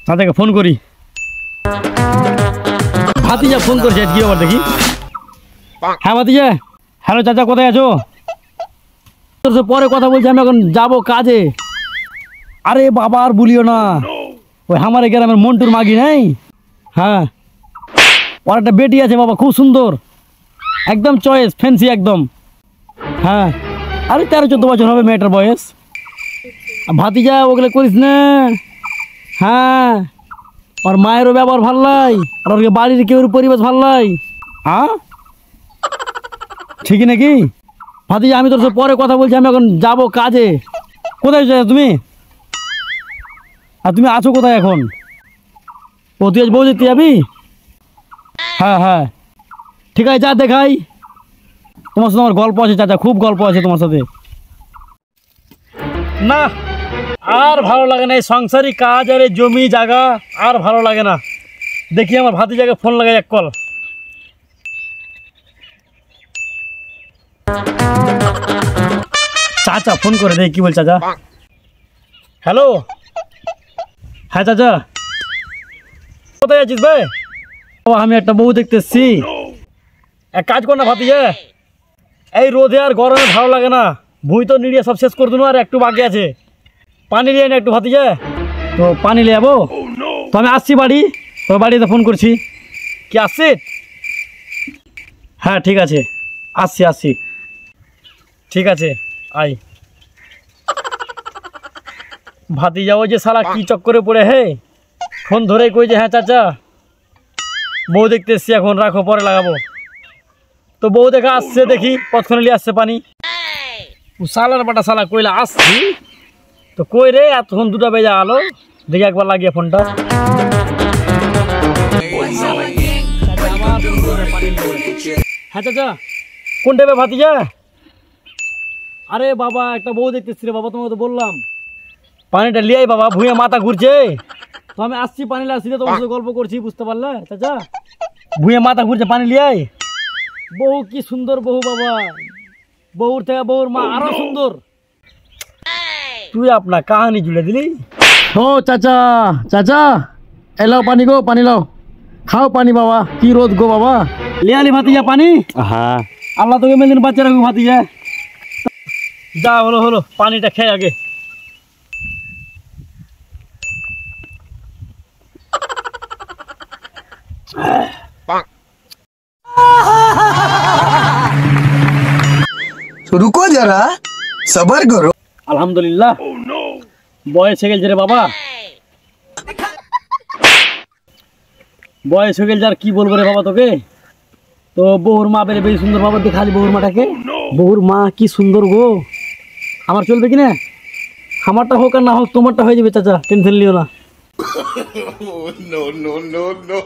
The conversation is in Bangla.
তাদেরকে ফোন করি। ভাতিজা ফোন করছে কি আবার দেখি। হ্যাঁ ভাতিজা, হ্যালো চাচা, কোথায় আছো? পরে কথা বলছি, আমি এখন যাবো কাজে। আরে বাবা আর বলিও না, ওই আমার গ্রামের মন্টুর মাগি নেই, হ্যাঁ ওর একটা বেটি আছে বাবা, খুব সুন্দর, একদম চয়েস ফ্যান্সি একদম। হ্যাঁ আরে 13-14 বছর হবে মেয়েটার বয়স। ভাতিজা ওগুলো করিস না। হ্যাঁ ওর মায়েরও ব্যবহার ভাল লাই, আর ওর বাড়ির কেউ পরিবেশ ভাল লাই। হ্যাঁ ঠিকই নাকি? ভাতিজা আমি তোর সাথে পরে কথা বলছি, আমি এখন যাবো কাজে। কোথায় যাও তুমি? আর তুমি আছো কোথায় এখন? ও তুই আজ বউ দেখতে যাবি? হ্যাঁ হ্যাঁ ঠিক আছে, যা দেখাই। তোমার সাথে আমার গল্প আছে চাচা, খুব গল্প আছে তোমার সাথে। না আর ভালো লাগে না এই সংসারী কাজ আর এই জমি জায়গা, আর ভালো লাগে না। দেখি আমার ভাতিজাকে ফোন লাগাই এক কল। চাচা ফোন করে দেখি কি বল। চাচা হ্যালো, হ্যাঁ চাচা কোথায় আছিস ভাই? আমি একটা বউ দেখতে এসছি। এক কাজ কর না ভাতিজা, এই রোদে আর গরমে ভালো লাগে না, ভুই তো নিড়িয়ে সব শেষ করে দিল, আর একটু বাকি আছে। পানি নিয়ে না একটু ভাতিজা, তো পানি নিয়ে যাবো। তো আমি আসছি বাড়ি, তোর বাড়িতে ফোন করছি। কি আসছি? হ্যাঁ ঠিক আছে, আসছি আসছি, ঠিক আছে আই। ভাতিজা ওই যে শালা কি চক্করে পড়ে, হে ফোন ধরে কই যে হ্যাঁ চাচা বউ দেখতে এসছি, এখন রাখো পরে লাগাবো। তো বউ দেখা আসছে, দেখি কতক্ষণ নিয়ে আসছে পানি। শালার বাটা শালা কইলা আসছি, তো কই রে এতক্ষণ 2টা বেজে আলো, দেখি একবার লাগিয়ে ফোনটা। হ্যাঁ চাচা কোন টাইপের ভাতিজা? আরে বাবা একটা বউ দেখতেছি রে বাবা, তোমাকে তো বললাম পানিটা লিয়াই বাবা, ভুঁয়ে মাথা ঘুরছে। তো আমি আসছি পানি আসছি, তোমার সাথে গল্প করছি, বুঝতে পারলে চাচা? ভুঁয়ে মাথা ঘুরছে, পানি লিয়াই। বউ কি সুন্দর বউ বাবা, বউর থেকে বউর মা আরো সুন্দর। তুই আপনার কাহানি জুড়ে দিলি। ও চাচা, চাচা এলাও পানি গো, পানি লাও, খাও পানি বাবা, কি রোদ গো বাবা। লিয়ালি ভাতিজা পানি? হ্যাঁ আল্লাহ তোকে মেদিন বাচ্চা রাখবো ভাতিজা। যা হলো হলো, পানিটা খেয়ে আগে। रुको जरा सबर करो। আলহামদুলিল্লাহ বয়স হয়ে গেছে রে বাবা, বয়স হয়ে গেছে, আর কি বলবো রে বাবা তোকে। তো বউর মা বেড়ে বেশি সুন্দর বাবা, দেখালি বউর মাটাকে, বউর মা কি সুন্দর গো। আমার চলবে কিনা? আমারটা হোক আর না হোক, তোমারটা হয়ে যাবে চাচা, টেনশন নিও না। no no no no